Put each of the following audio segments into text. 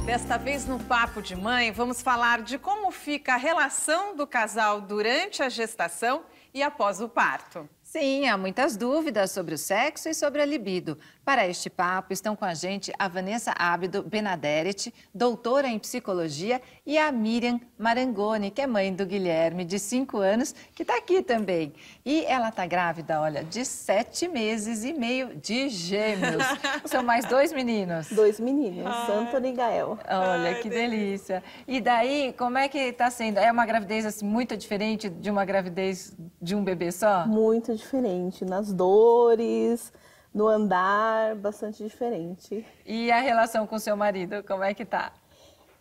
Desta vez no Papo de Mãe, vamos falar de como fica a relação do casal durante a gestação e após o parto. Sim, há muitas dúvidas sobre o sexo e sobre a libido. Para este papo estão com a gente a Vanessa Ábido Benaderet, doutora em psicologia, e a Miriam Marangoni, que é mãe do Guilherme, de 5 anos, que está aqui também. E ela está grávida, olha, de 7 meses e meio de gêmeos. São mais 2 meninos. 2 meninos, Anthony e Gael. Olha, que delícia. E daí, como é que está sendo? É uma gravidez assim, muito diferente de uma gravidez de um bebê só? Muito diferente, nas dores, no andar, bastante diferente. E a relação com seu marido, como é que tá?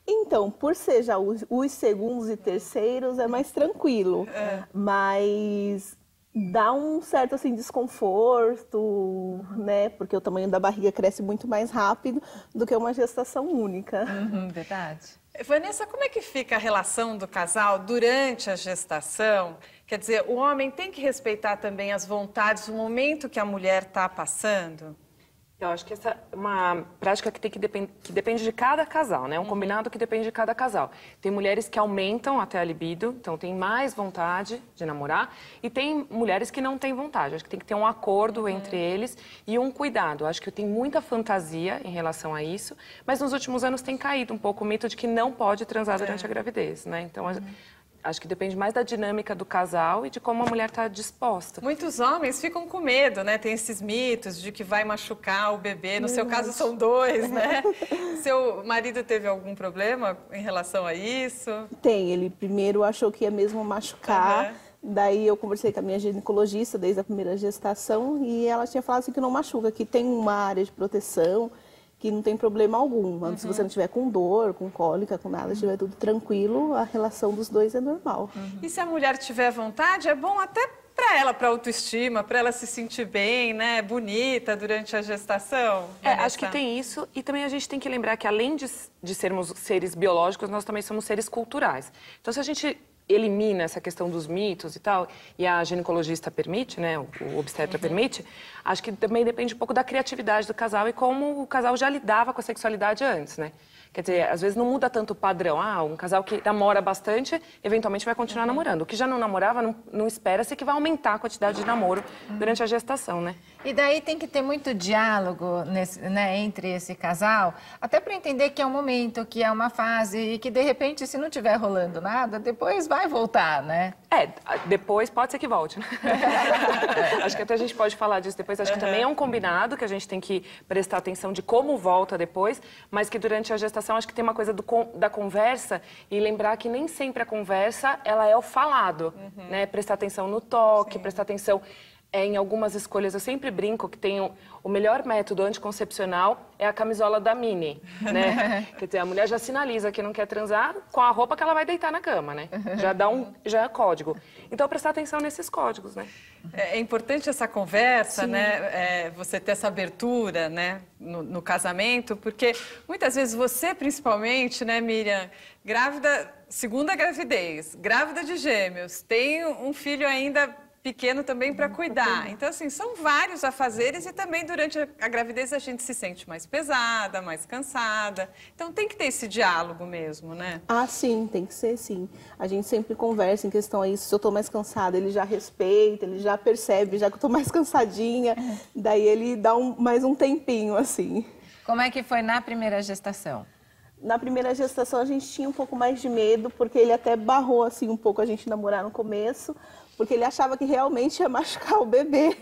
Então, por ser já os segundos e terceiros, é mais tranquilo, mas dá um certo assim, desconforto, né? Porque o tamanho da barriga cresce muito mais rápido do que uma gestação única. Verdade. Vanessa, como é que fica a relação do casal durante a gestação? Quer dizer, o homem tem que respeitar também as vontades, o momento que a mulher está passando? Eu acho que essa é uma prática que depende de cada casal, né? Um combinado que depende de cada casal. Tem mulheres que aumentam até a libido, então tem mais vontade de namorar, e tem mulheres que não têm vontade. Acho que tem que ter um acordo entre eles e um cuidado. Acho que tem muita fantasia em relação a isso, mas nos últimos anos tem caído um pouco o mito de que não pode transar durante a gravidez, né? Então, acho que depende mais da dinâmica do casal e de como a mulher está disposta. Muitos homens ficam com medo, né? Tem esses mitos de que vai machucar o bebê. No seu caso, são 2, né? Seu marido teve algum problema em relação a isso? Tem, ele primeiro achou que ia mesmo machucar. Daí eu conversei com a minha ginecologista desde a primeira gestação e ela tinha falado assim que não machuca, que tem uma área de proteção, que não tem problema algum. Se você não tiver com dor, com cólica, com nada, estiver tudo tranquilo, a relação dos dois é normal. E se a mulher tiver vontade, é bom até para ela, para autoestima, para ela se sentir bem, né, bonita durante a gestação? Acho que tem isso, e também a gente tem que lembrar que além de sermos seres biológicos, nós também somos seres culturais. Então, se a gente elimina essa questão dos mitos e tal, e a ginecologista permite, né, o obstetra permite, acho que também depende um pouco da criatividade do casal e como o casal já lidava com a sexualidade antes, né? Quer dizer, às vezes não muda tanto o padrão. Um casal que namora bastante, eventualmente vai continuar namorando. O que já não namorava, não espera-se que vai aumentar a quantidade de namoro durante a gestação, né? E daí tem que ter muito diálogo né, entre esse casal, até para entender que é um momento, que é uma fase e que, de repente, se não estiver rolando nada, depois vai voltar, né? Depois pode ser que volte, né? Acho que até a gente pode falar disso depois. Acho que também é um combinado que a gente tem que prestar atenção de como volta depois, mas que durante a gestação acho que tem uma coisa da conversa e lembrar que nem sempre a conversa ela é o falado, né? Prestar atenção no toque, prestar atenção em algumas escolhas. Eu sempre brinco que tem o melhor método anticoncepcional é a camisola da Mini, né? Quer dizer, a mulher já sinaliza que não quer transar com a roupa que ela vai deitar na cama, né? Já é código. Então, prestar atenção nesses códigos, né? É importante essa conversa, né? Você ter essa abertura, né? No casamento, porque muitas vezes você, principalmente, né, Miriam, grávida, segunda gravidez, grávida de gêmeos, tem um filho ainda pequeno também para cuidar. Então, assim, são vários afazeres e também durante a gravidez a gente se sente mais pesada, mais cansada. Então, tem que ter esse diálogo mesmo, né? Sim, tem que ser sim. A gente sempre conversa em questão a isso. Se eu tô mais cansada, ele já respeita, ele já percebe, já que eu tô mais cansadinha. Daí ele dá mais um tempinho, assim. Como é que foi na primeira gestação? Na primeira gestação a gente tinha um pouco mais de medo, porque ele até barrou assim um pouco a gente namorar no começo, porque ele achava que realmente ia machucar o bebê.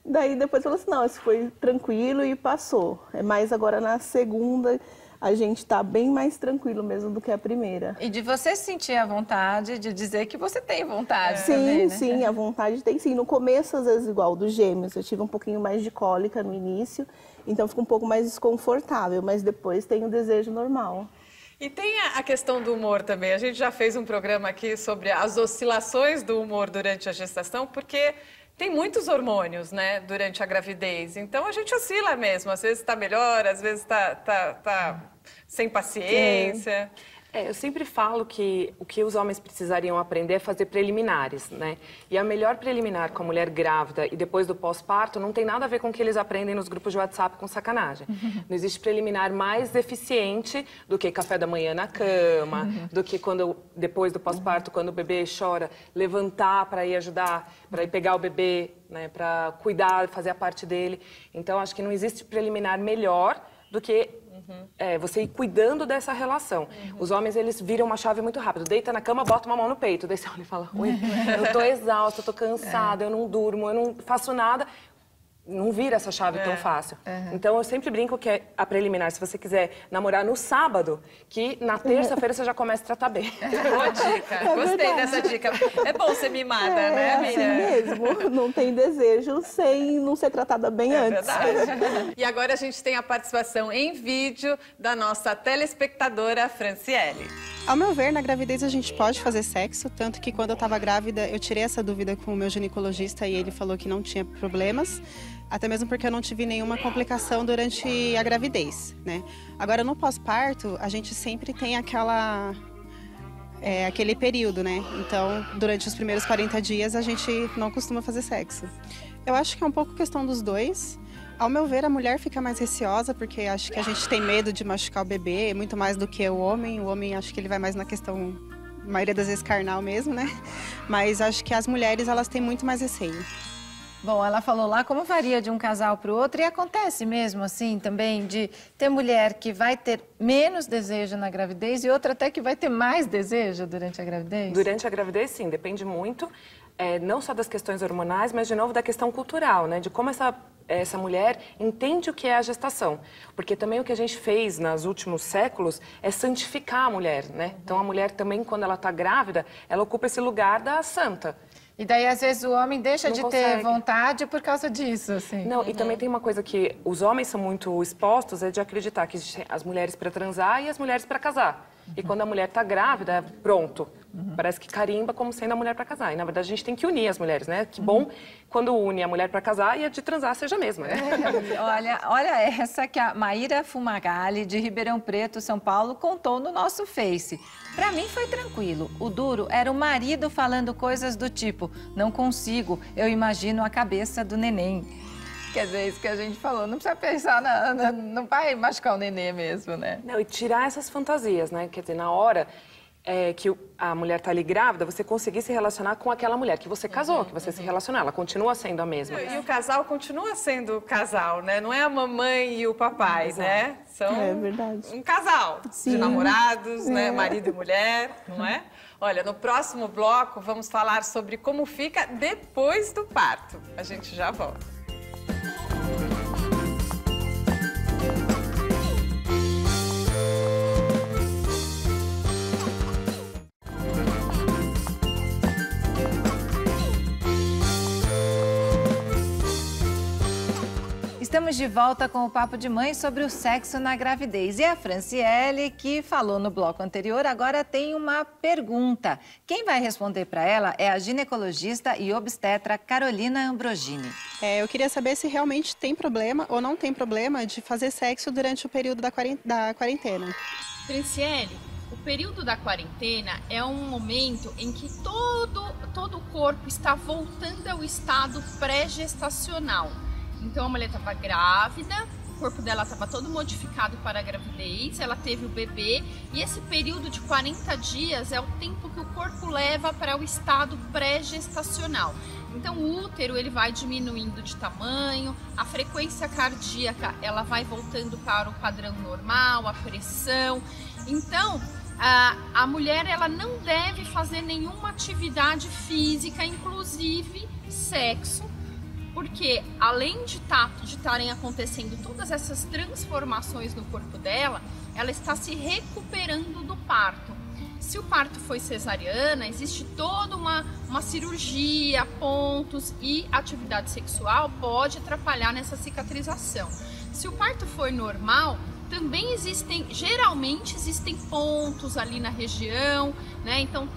Daí depois falou assim, não, isso foi tranquilo e passou. Mas agora na segunda a gente está bem mais tranquilo mesmo do que a primeira. E de você sentir a vontade de dizer que você tem vontade sim, também, né? Sim, a vontade tem sim. No começo, às vezes, igual dos gêmeos, eu tive um pouquinho mais de cólica no início, então fica um pouco mais desconfortável, mas depois tem o desejo normal. E tem a questão do humor também. A gente já fez um programa aqui sobre as oscilações do humor durante a gestação, porque tem muitos hormônios, né, durante a gravidez. Então a gente oscila mesmo. Às vezes está melhor, às vezes está sem paciência. Eu sempre falo que o que os homens precisariam aprender é fazer preliminares, né? E a melhor preliminar com a mulher grávida e depois do pós-parto não tem nada a ver com o que eles aprendem nos grupos de WhatsApp com sacanagem. Não existe preliminar mais eficiente do que café da manhã na cama, do que depois do pós-parto, quando o bebê chora, levantar para ir ajudar, para ir pegar o bebê, né? Para cuidar, fazer a parte dele. Então, acho que não existe preliminar melhor do que você ir cuidando dessa relação. Os homens, eles viram uma chave muito rápido. Deita na cama, bota uma mão no peito. Daí você olha e fala, oi, eu tô exausta, eu tô cansada, eu não durmo, eu não faço nada. Não vira essa chave tão fácil. Então, eu sempre brinco que a preliminar, se você quiser namorar no sábado, que na terça-feira você já começa a tratar bem. Boa dica. Gostei dessa dica. É bom ser mimada, né, Miriam? É assim mesmo. Não tem desejo sem não ser tratada bem antes. Verdade. E agora a gente tem a participação em vídeo da nossa telespectadora Franciele. Ao meu ver, na gravidez a gente pode fazer sexo, tanto que quando eu estava grávida eu tirei essa dúvida com o meu ginecologista e ele falou que não tinha problemas, até mesmo porque eu não tive nenhuma complicação durante a gravidez, né? Agora, no pós-parto, a gente sempre tem aquele período, né? Então, durante os primeiros 40 dias a gente não costuma fazer sexo. Eu acho que é um pouco questão dos dois. Ao meu ver, a mulher fica mais receosa, porque acho que a gente tem medo de machucar o bebê, muito mais do que o homem. O homem, acho que ele vai mais na questão, a maioria das vezes, carnal mesmo, né? Mas acho que as mulheres, elas têm muito mais receio. Bom, ela falou lá como varia de um casal para o outro, e acontece mesmo assim também, de ter mulher que vai ter menos desejo na gravidez e outra até que vai ter mais desejo durante a gravidez? Durante a gravidez, sim, depende muito, não só das questões hormonais, mas, de novo, da questão cultural, né? De como essa mulher entende o que é a gestação. Porque também o que a gente fez nos últimos séculos é santificar a mulher, né? Então, a mulher também, quando ela está grávida, ela ocupa esse lugar da santa. E daí, às vezes, o homem deixa Não de consegue. ter vontade por causa disso, assim. Não, e também tem uma coisa que os homens são muito expostos, é de acreditar que existem as mulheres para transar e as mulheres para casar. E quando a mulher está grávida, pronto. Parece que carimba como sendo a mulher para casar. E, na verdade, a gente tem que unir as mulheres, né? Que bom quando une a mulher para casar e a de transar seja a mesma, né? Olha essa que a Maíra Fumagalli, de Ribeirão Preto, São Paulo, contou no nosso Face. Pra mim foi tranquilo. O duro era o marido falando coisas do tipo, não consigo, eu imagino a cabeça do neném. Quer dizer, isso que a gente falou, não precisa pensar, não vai machucar o nenê mesmo, né? Não, e tirar essas fantasias, né? Quer dizer, na hora que a mulher tá ali grávida, você conseguir se relacionar com aquela mulher que você casou, que você se relacionou, ela continua sendo a mesma. E o casal continua sendo casal, né? Não é a mamãe e o papai, né? São verdade. um casal de Sim. namorados, né? Marido e mulher, não é? Olha, no próximo bloco vamos falar sobre como fica depois do parto. A gente já volta. Estamos de volta com o Papo de Mãe sobre o sexo na gravidez. E a Franciele, que falou no bloco anterior, agora tem uma pergunta. Quem vai responder para ela é a ginecologista e obstetra Carolina Ambrogini. Eu queria saber se realmente tem problema ou não tem problema de fazer sexo durante o período da quarentena. Franciele, o período da quarentena é um momento em que todo o corpo está voltando ao estado pré-gestacional. Então a mulher estava grávida, o corpo dela estava todo modificado para a gravidez, ela teve o bebê e esse período de 40 dias é o tempo que o corpo leva para o estado pré-gestacional. Então o útero ele vai diminuindo de tamanho, a frequência cardíaca ela vai voltando para o padrão normal, a pressão. Então a mulher ela não deve fazer nenhuma atividade física, inclusive sexo, porque além de estarem acontecendo todas essas transformações no corpo dela, ela está se recuperando do parto. Se o parto foi cesariana, existe toda uma cirurgia, pontos, e atividade sexual pode atrapalhar nessa cicatrização. Se o parto for normal, também geralmente existem pontos ali na região, né? Então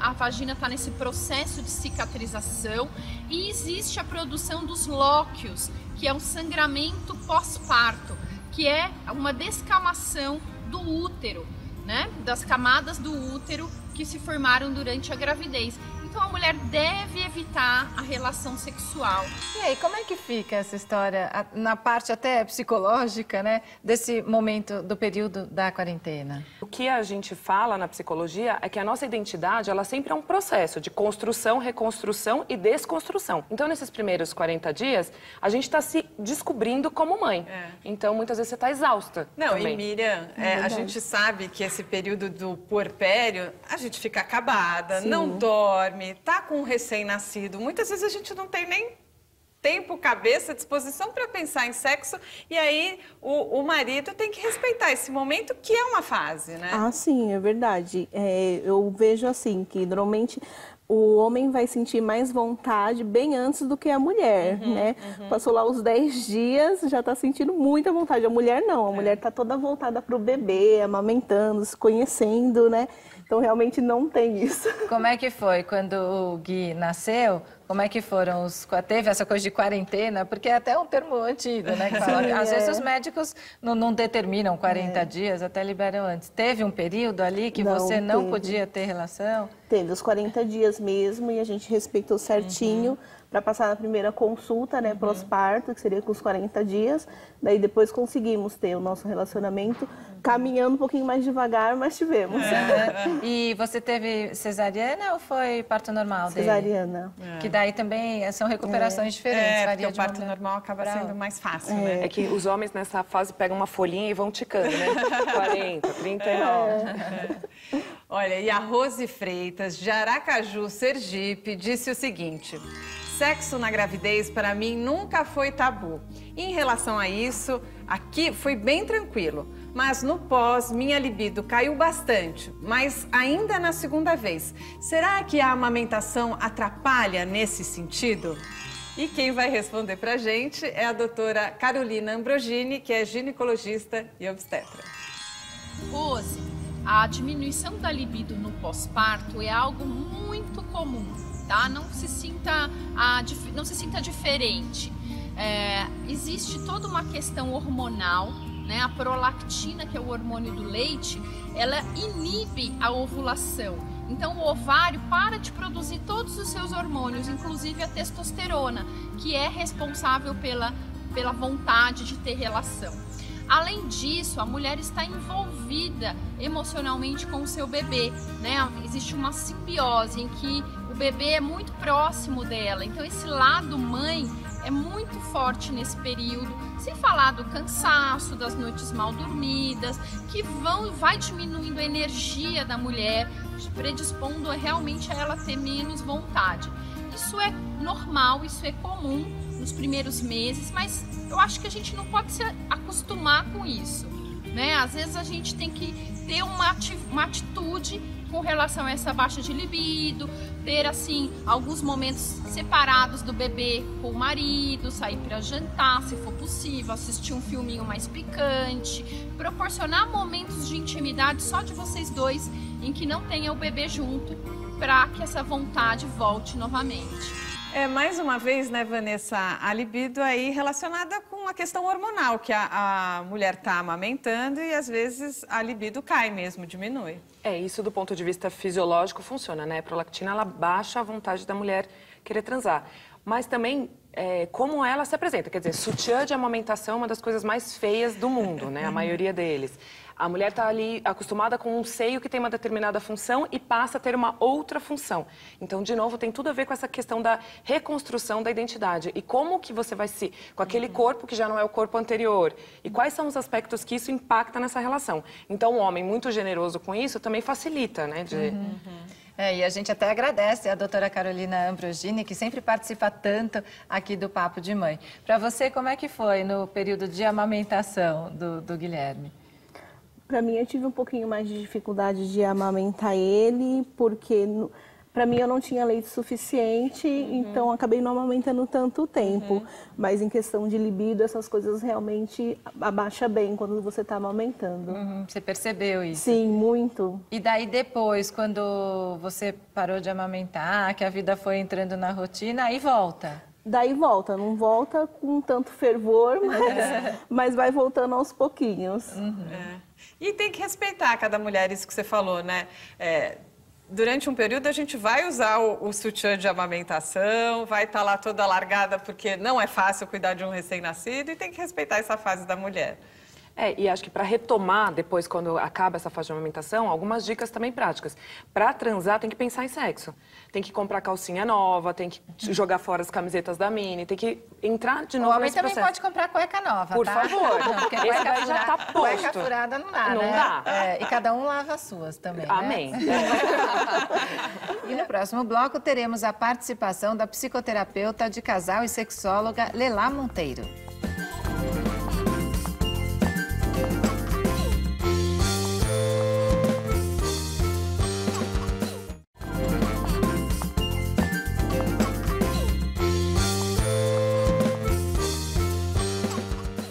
a vagina está nesse processo de cicatrização e existe a produção dos lóquios, que é o sangramento pós-parto, que é uma descamação do útero. né, das camadas do útero que se formaram durante a gravidez. Então a mulher deve evitar a relação sexual. E aí, como é que fica essa história, na parte até psicológica, né, desse momento do período da quarentena? O que a gente fala na psicologia é que a nossa identidade, ela sempre é um processo de construção, reconstrução e desconstrução. Então, nesses primeiros 40 dias, a gente está se descobrindo como mãe. Então, muitas vezes você está exausta. Não, também. e Miriam, a gente sabe que esse período do puerpério, a gente fica acabada, não dorme, tá com um recém-nascido. Muitas vezes a gente não tem nem tempo, cabeça, disposição para pensar em sexo, e aí o marido tem que respeitar esse momento, que é uma fase, né? Ah, sim, é verdade. Eu vejo assim, que normalmente o homem vai sentir mais vontade bem antes do que a mulher, né? Passou lá os 10 dias, já tá sentindo muita vontade. A mulher não, a mulher tá toda voltada pro bebê, amamentando, se conhecendo, né? Então, realmente não tem isso. Como é que foi quando o Gui nasceu? Como é que foram teve essa coisa de quarentena? Porque é até um termo antigo, né? Que fala, às vezes os médicos não determinam 40 dias, até liberam antes. Teve um período ali que você não podia ter relação? Teve os 40 dias mesmo e a gente respeitou certinho para passar na primeira consulta, né, pós-parto, que seria com os 40 dias. Daí depois conseguimos ter o nosso relacionamento caminhando um pouquinho mais devagar, mas tivemos. E você teve cesariana ou foi parto normal dele? Cesariana. Que daí também são recuperações diferentes. Porque o parto normal acaba sendo mais fácil, né? É que os homens nessa fase pegam uma folhinha e vão ticando, né? 40, 39. Olha, e a Rose Freitas, de Aracaju, Sergipe, disse o seguinte: sexo na gravidez para mim nunca foi tabu. Em relação a isso, aqui foi bem tranquilo. Mas no pós, minha libido caiu bastante, mas ainda na segunda vez. Será que a amamentação atrapalha nesse sentido? E quem vai responder pra gente é a doutora Carolina Ambrogini, que é ginecologista e obstetra. Rose, a diminuição da libido no pós-parto é algo muito comum, tá? Não se sinta diferente. Existe toda uma questão hormonal, né? A prolactina, que é o hormônio do leite, ela inibe a ovulação. Então o ovário para de produzir todos os seus hormônios, inclusive a testosterona, que é responsável pela vontade de ter relação. Além disso, a mulher está envolvida emocionalmente com o seu bebê, né? Existe uma simbiose em que o bebê é muito próximo dela. Então esse lado mãe é muito forte nesse período, sem falar do cansaço, das noites mal dormidas, que vai diminuindo a energia da mulher, predispondo realmente a ela ter menos vontade. Isso é normal, isso é comum nos primeiros meses, mas eu acho que a gente não pode se acostumar com isso, né? Às vezes a gente tem que ter uma atitude com relação a essa baixa de libido, ter assim alguns momentos separados do bebê com o marido, sair para jantar, se for possível, assistir um filminho mais picante, proporcionar momentos de intimidade só de vocês dois, em que não tenha o bebê junto, para que essa vontade volte novamente. Mais uma vez, né, Vanessa, a libido aí relacionada com a questão hormonal, que a mulher está amamentando e às vezes a libido cai mesmo, diminui. Isso do ponto de vista fisiológico funciona, né? A prolactina, ela baixa a vontade da mulher querer transar. Mas também, como ela se apresenta, quer dizer, sutiã de amamentação é uma das coisas mais feias do mundo, né? A maioria deles. A mulher está ali acostumada com um seio que tem uma determinada função e passa a ter uma outra função. Então, de novo, tem tudo a ver com essa questão da reconstrução da identidade. E como que você vai se... com aquele corpo que já não é o corpo anterior. E quais são os aspectos que isso impacta nessa relação. Então, um homem muito generoso com isso também facilita, né? E a gente até agradece a doutora Carolina Ambrogini, que sempre participa tanto aqui do Papo de Mãe. Para você, como é que foi no período de amamentação do Guilherme? Para mim, eu tive um pouquinho mais de dificuldade de amamentar ele, porque para mim eu não tinha leite suficiente, então acabei não amamentando tanto tempo. Mas em questão de libido, essas coisas realmente abaixa bem quando você está amamentando. Você percebeu isso? Sim, muito. E daí depois, quando você parou de amamentar, que a vida foi entrando na rotina, aí volta? daí volta, não volta com tanto fervor, mas vai voltando aos pouquinhos. E tem que respeitar cada mulher, isso que você falou, né? Durante um período a gente vai usar o sutiã de amamentação, vai estar lá toda largada porque não é fácil cuidar de um recém-nascido e tem que respeitar essa fase da mulher. E acho que para retomar depois, quando acaba essa fase de amamentação, algumas dicas também práticas. Para transar, tem que pensar em sexo. Tem que comprar calcinha nova, tem que jogar fora as camisetas da Mini, tem que entrar de novo nesse processo. O homem também pode comprar cueca nova, Por tá? favor. Não, porque Esse cueca daí já tá posto. Cueca furada não dá, Não né? dá. E cada um lava as suas também, Amém. né? E no próximo bloco teremos a participação da psicoterapeuta de casal e sexóloga Lelá Monteiro.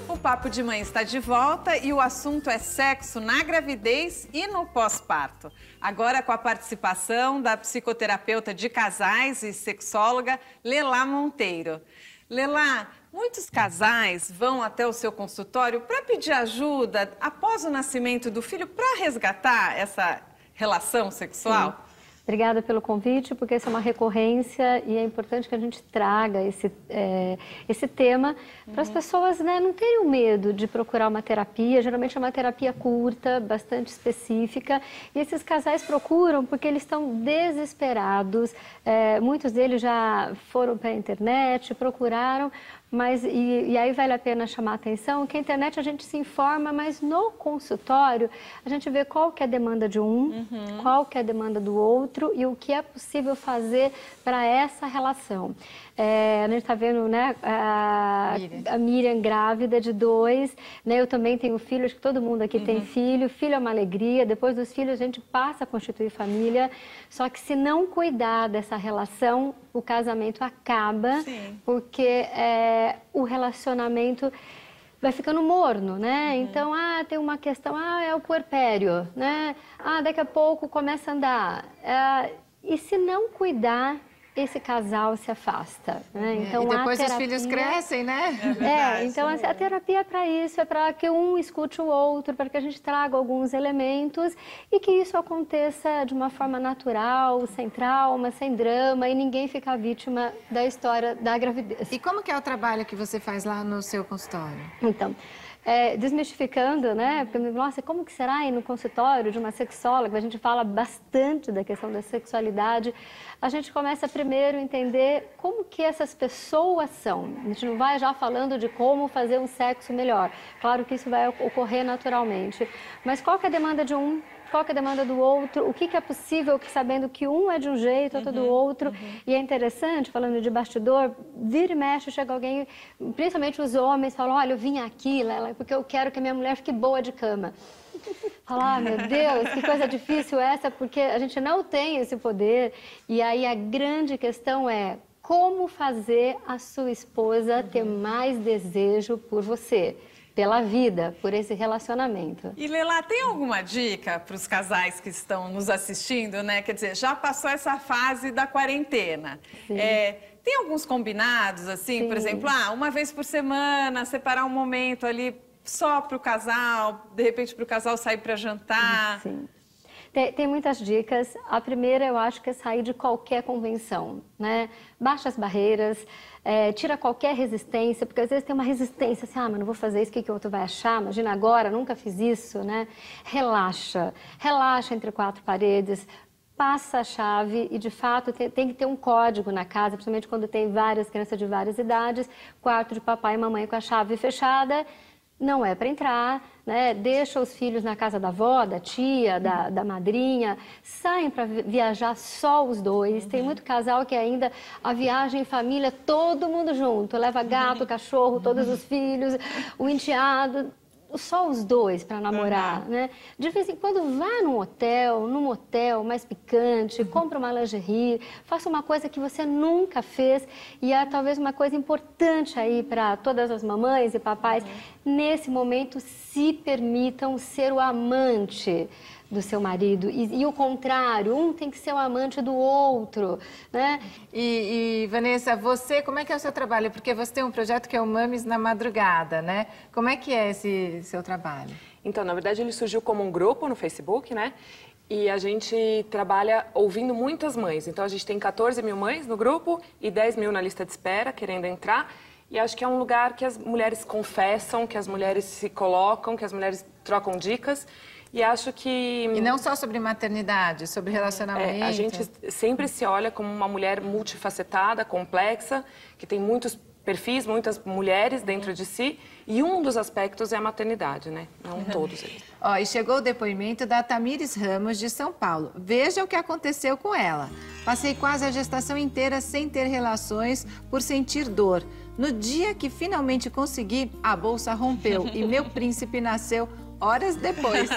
O Papo de Mãe está de volta e o assunto é sexo na gravidez e no pós-parto. Agora com a participação da psicoterapeuta de casais e sexóloga Lelá Monteiro. Lelá, muitos casais vão até o seu consultório para pedir ajuda após o nascimento do filho para resgatar essa relação sexual? Sim. Obrigada pelo convite, porque isso é uma recorrência e é importante que a gente traga esse tema para as pessoas, né, não terem medo de procurar uma terapia. Geralmente é uma terapia curta, bastante específica, e esses casais procuram porque eles estão desesperados. Muitos deles já foram para a internet, procuraram, mas e aí vale a pena chamar a atenção que a internet a gente se informa, mas no consultório a gente vê qual que é a demanda de um, qual que é a demanda do outro e o que é possível fazer para essa relação. A gente está vendo, né, a Miriam grávida de 2, né, eu também tenho filho, acho que todo mundo aqui tem filho. Filho é uma alegria, depois dos filhos a gente passa a constituir família, só que se não cuidar dessa relação, o casamento acaba. Sim. Porque o relacionamento vai ficando morno, né? Então, tem uma questão, é o puerpério, né? Daqui a pouco começa a andar. E se não cuidar, esse casal se afasta, né? Então, e depois os filhos crescem, né? Então a terapia é para isso, é para que um escute o outro, para que a gente traga alguns elementos e que isso aconteça de uma forma natural, sem trauma, sem drama e ninguém ficar vítima da história da gravidez. E como que é o trabalho que você faz lá no seu consultório? Então, desmistificando, né? Porque, nossa, como que será ir no consultório de uma sexóloga? A gente fala bastante da questão da sexualidade. A gente começa primeiro a entender como que essas pessoas são. A gente não vai já falando de como fazer um sexo melhor. Claro que isso vai ocorrer naturalmente. Mas qual que é a demanda de um? Qual que é a demanda do outro, o que é possível, sabendo que um é de um jeito, outro do outro. E é interessante, falando de bastidor, vira e mexe, chega alguém, principalmente os homens, falam, olha, eu vim aqui, Lela, porque eu quero que a minha mulher fique boa de cama. Fala, meu Deus, que coisa difícil essa, porque a gente não tem esse poder. E aí a grande questão é como fazer a sua esposa ter mais desejo por você. Pela vida, por esse relacionamento. E Lelá, tem alguma dica para os casais que estão nos assistindo, né? Quer dizer, já passou essa fase da quarentena. Tem alguns combinados, assim, Sim. por exemplo, uma vez por semana, separar um momento ali só para o casal, de repente para o casal sair para jantar. Sim. Tem muitas dicas. A primeira, eu acho que é sair de qualquer convenção, né? Baixa as barreiras, tira qualquer resistência, porque às vezes tem uma resistência, assim, mas não vou fazer isso, o que o outro vai achar? Imagina agora, nunca fiz isso, né? Relaxa entre 4 paredes, passa a chave e, de fato, tem que ter um código na casa, principalmente quando tem várias crianças de várias idades, quarto de papai e mamãe com a chave fechada, não é para entrar, né? Deixa os filhos na casa da avó, da tia, da madrinha, saem para viajar só os dois. Tem muito casal que ainda a viagem em família, todo mundo junto, leva gato, cachorro, todos os filhos, o enteado, só os dois para namorar, né? De vez em quando vá num motel mais picante, compra uma lingerie, faça uma coisa que você nunca fez e é talvez uma coisa importante aí para todas as mamães e papais. Nesse momento, se permitam ser o amante do seu marido. E o contrário, um tem que ser o amante do outro, né? E Vanessa, você, como é que é o seu trabalho? Porque você tem um projeto que é o Mames na Madrugada, né? Como é que é esse seu trabalho? Então, na verdade, ele surgiu como um grupo no Facebook, né? E a gente trabalha ouvindo muitas mães. Então, a gente tem 14 mil mães no grupo e 10 mil na lista de espera, querendo entrar. E acho que é um lugar que as mulheres confessam, que as mulheres se colocam, que as mulheres trocam dicas. E acho que... E não só sobre maternidade, sobre relacionamento. A gente sempre se olha como uma mulher multifacetada, complexa, que tem muitos perfis, muitas mulheres dentro de si, e um dos aspectos é a maternidade, né? Não todos eles. Ó, e chegou o depoimento da Tamires Ramos, de São Paulo. Veja o que aconteceu com ela. Passei quase a gestação inteira sem ter relações por sentir dor. No dia que finalmente consegui, a bolsa rompeu e meu príncipe nasceu horas depois.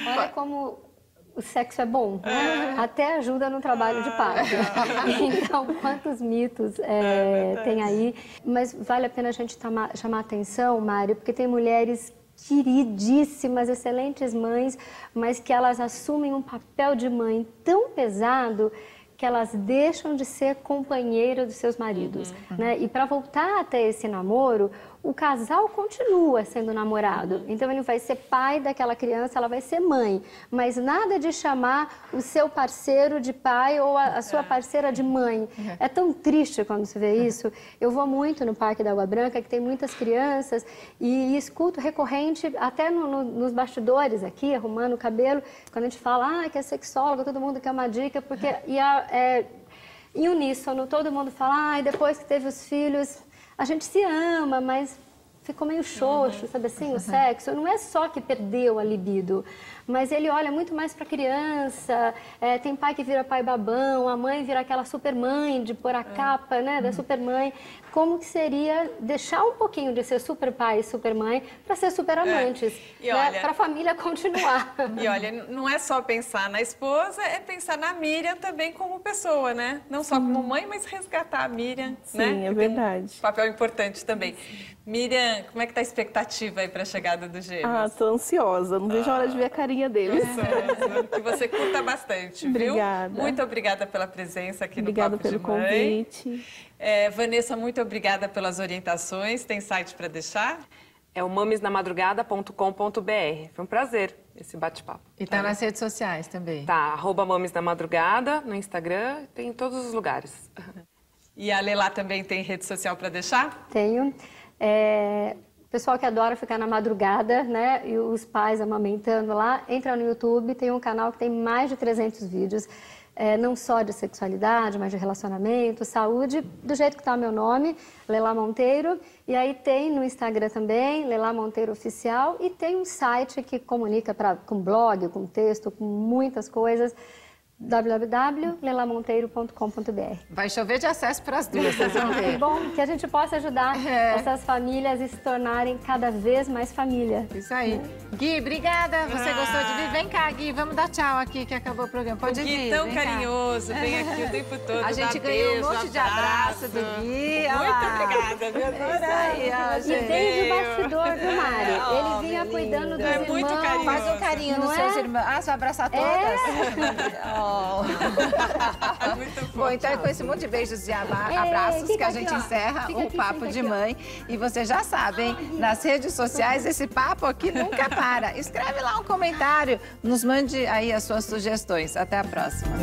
Olha como o sexo é bom, né? Até ajuda no trabalho de parto. Então, quantos mitos tem aí. Mas vale a pena a gente chamar atenção, Mário, porque tem mulheres queridíssimas, excelentes mães, mas que elas assumem um papel de mãe tão pesado que elas deixam de ser companheira dos seus maridos, né? E para voltar até esse namoro, o casal continua sendo namorado. Então, ele vai ser pai daquela criança, ela vai ser mãe. Mas nada de chamar o seu parceiro de pai ou a sua parceira de mãe. É tão triste quando se vê isso. Eu vou muito no Parque da Água Branca, que tem muitas crianças, e escuto recorrente, até nos bastidores aqui, arrumando o cabelo, quando a gente fala, que é sexóloga, todo mundo quer uma dica, porque... em uníssono, todo mundo fala, depois que teve os filhos... A gente se ama, mas ficou meio xoxo, sabe assim, o sexo. Não é só que perdeu a libido, mas ele olha muito mais para a criança. Tem pai que vira pai babão, a mãe vira aquela supermãe de pôr a capa, né, da supermãe. Como que seria deixar um pouquinho de ser super pai e super mãe para ser super amantes, né, para a família continuar. E olha, não é só pensar na esposa, é pensar na Miriam também como pessoa, né? Não só como mãe, mas resgatar a Miriam, Sim, né? é verdade. Tem um papel importante também. Miriam, como é que tá a expectativa aí para a chegada do Gêmeos? Tô ansiosa, não vejo a hora de ver a carinha deles. Que você curta bastante, Obrigada. Viu? Muito obrigada pela presença aqui Obrigada no Papo de pelo Mãe. convite. Vanessa, muito obrigada pelas orientações. Tem site para deixar? É o mamesnamadrugada.com.br. Foi um prazer esse bate-papo. E tá nas redes sociais também. Tá, @mamesnamadrugada no Instagram, tem em todos os lugares. E a Lelá também tem rede social para deixar? Tenho. Pessoal que adora ficar na madrugada, né? E os pais amamentando lá, entra no YouTube, tem um canal que tem mais de 300 vídeos, não só de sexualidade, mas de relacionamento, saúde, do jeito que está o meu nome, Lelá Monteiro. E aí tem no Instagram também, Lelá Monteiro Oficial, e tem um site que comunica com blog, com texto, com muitas coisas, www.lelamonteiro.com.br. Vai chover de acesso para as duas, vocês vão ver. Que bom que a gente possa ajudar essas famílias a se tornarem cada vez mais família. Isso aí. Gui, obrigada. Você gostou de vir? Vem cá, Gui. Vamos dar tchau aqui que acabou o programa. Pode vir. Gui tão carinhoso, vem aqui o tempo todo. A gente ganhou um monte de abraço do Gui. Muito obrigada, meu Deus. E desde o bastidor, viu, Mari? Ele vinha cuidando dos irmãos. Muito carinhoso. Faz um carinho nos seus irmãos. Você vai abraçar todas? Muito Bom, então é com esse monte de beijos e abraços que a gente encerra o Papo de Mãe. E vocês já sabem, nas redes sociais, esse papo aqui nunca para. Escreve lá um comentário, nos mande aí as suas sugestões. Até a próxima.